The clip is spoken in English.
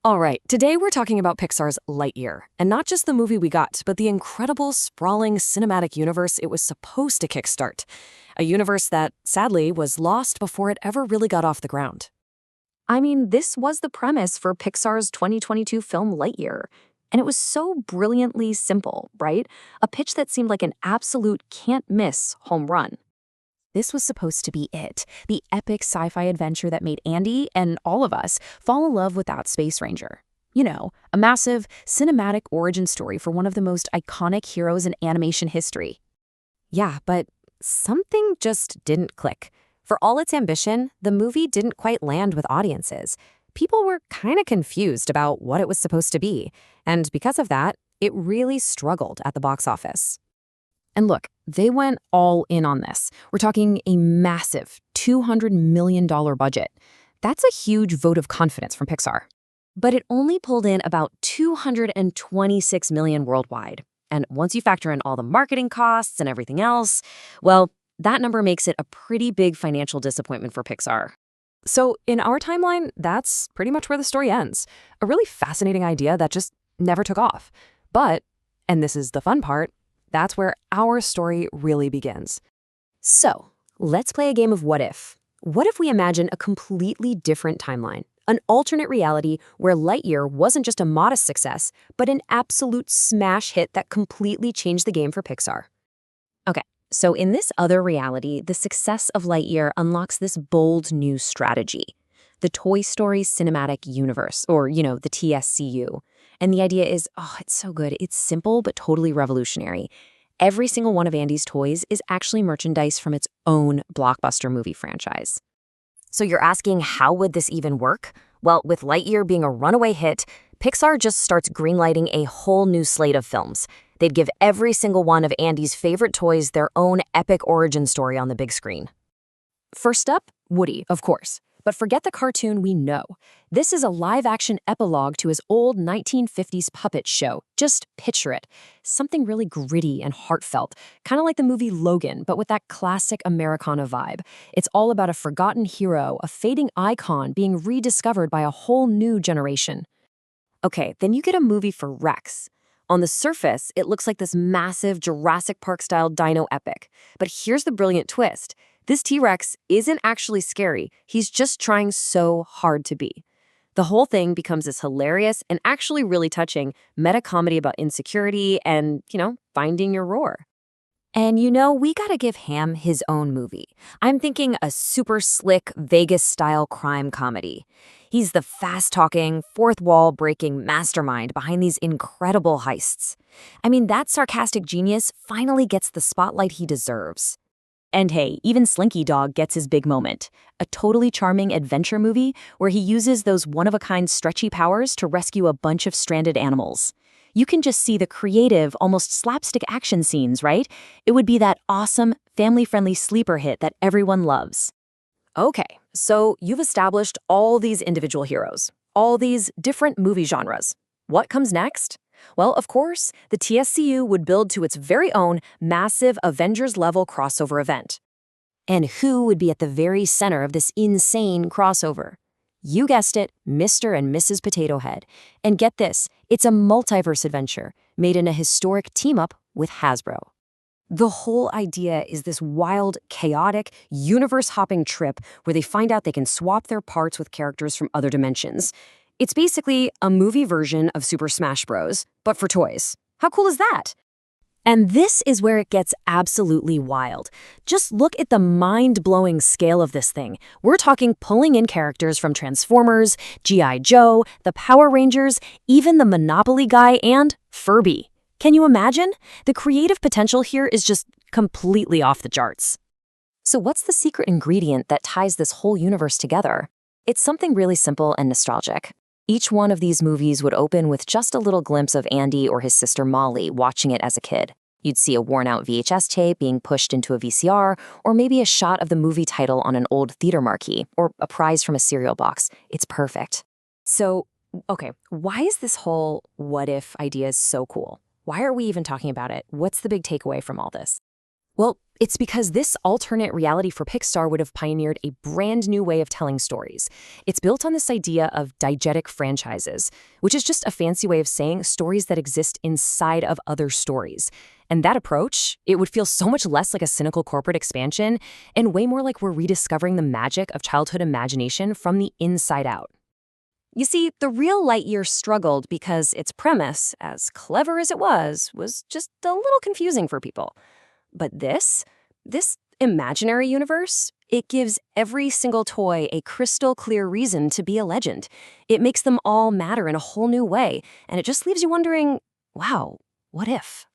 All right, today we're talking about Pixar's Lightyear, and not just the movie we got, but the incredible, sprawling cinematic universe it was supposed to kickstart. A universe that, sadly, was lost before it ever really got off the ground. I mean, this was the premise for Pixar's 2022 film Lightyear, and it was so brilliantly simple, right? A pitch that seemed like an absolute can't-miss home run. This was supposed to be it, the epic sci-fi adventure that made Andy, and all of us, fall in love with that space ranger. You know, a massive, cinematic origin story for one of the most iconic heroes in animation history. Yeah, but something just didn't click. For all its ambition, the movie didn't quite land with audiences. People were kind of confused about what it was supposed to be, and because of that, it really struggled at the box office. And look, they went all in on this. We're talking a massive $200 million budget. That's a huge vote of confidence from Pixar. But it only pulled in about $226 million worldwide. And once you factor in all the marketing costs and everything else, well, that number makes it a pretty big financial disappointment for Pixar. So in our timeline, that's pretty much where the story ends. A really fascinating idea that just never took off. But, and this is the fun part, that's where our story really begins. So, let's play a game of what if. What if we imagine a completely different timeline? An alternate reality where Lightyear wasn't just a modest success, but an absolute smash hit that completely changed the game for Pixar. Okay, so in this other reality, the success of Lightyear unlocks this bold new strategy. The Toy Story Cinematic Universe, or, the TSCU. And the idea is, it's so good. It's simple, but totally revolutionary. Every single one of Andy's toys is actually merchandise from its own blockbuster movie franchise. So you're asking, how would this even work? Well, with Lightyear being a runaway hit, Pixar just starts greenlighting a whole new slate of films. They'd give every single one of Andy's favorite toys their own epic origin story on the big screen. First up, Woody, of course. But forget the cartoon we know. This is a live-action epilogue to his old 1950s puppet show. Just picture it. Something really gritty and heartfelt, kind of like the movie Logan, but with that classic Americana vibe. It's all about a forgotten hero, a fading icon being rediscovered by a whole new generation. Okay, then you get a movie for Rex. On the surface, it looks like this massive Jurassic Park-style dino epic. But here's the brilliant twist. This T-Rex isn't actually scary. He's just trying so hard to be. The whole thing becomes this hilarious and actually really touching meta-comedy about insecurity and, finding your roar. And we gotta give Ham his own movie. I'm thinking a super slick Vegas-style crime comedy. He's the fast-talking, fourth-wall-breaking mastermind behind these incredible heists. I mean, that sarcastic genius finally gets the spotlight he deserves. And hey, even Slinky Dog gets his big moment. A totally charming adventure movie where he uses those one-of-a-kind stretchy powers to rescue a bunch of stranded animals. You can just see the creative, almost slapstick action scenes, right? It would be that awesome, family-friendly sleeper hit that everyone loves. Okay, so you've established all these individual heroes, all these different movie genres. What comes next? Well, of course, the TSCU would build to its very own massive Avengers-level crossover event. And who would be at the very center of this insane crossover? You guessed it, Mr. and Mrs. Potato Head. And get this, it's a multiverse adventure made in a historic team-up with Hasbro. The whole idea is this wild, chaotic, universe-hopping trip where they find out they can swap their parts with characters from other dimensions. It's basically a movie version of Super Smash Bros., but for toys. How cool is that? And this is where it gets absolutely wild. Just look at the mind-blowing scale of this thing. We're talking pulling in characters from Transformers, G.I. Joe, the Power Rangers, even the Monopoly guy, and Furby. Can you imagine? The creative potential here is just completely off the charts. So what's the secret ingredient that ties this whole universe together? It's something really simple and nostalgic. Each one of these movies would open with just a little glimpse of Andy or his sister Molly watching it as a kid. You'd see a worn-out VHS tape being pushed into a VCR, or maybe a shot of the movie title on an old theater marquee, or a prize from a cereal box. It's perfect. So, okay, why is this whole what-if idea so cool? Why are we even talking about it? What's the big takeaway from all this? Well, It's because this alternate reality for Pixar would have pioneered a brand new way of telling stories. It's built on this idea of diegetic franchises, which is just a fancy way of saying stories that exist inside of other stories. And that approach, it would feel so much less like a cynical corporate expansion and way more like we're rediscovering the magic of childhood imagination from the inside out. You see, the real Lightyear struggled because its premise, as clever as it was just a little confusing for people. But this imaginary universe, it gives every single toy a crystal clear reason to be a legend. It makes them all matter in a whole new way, and it just leaves you wondering, wow, what if?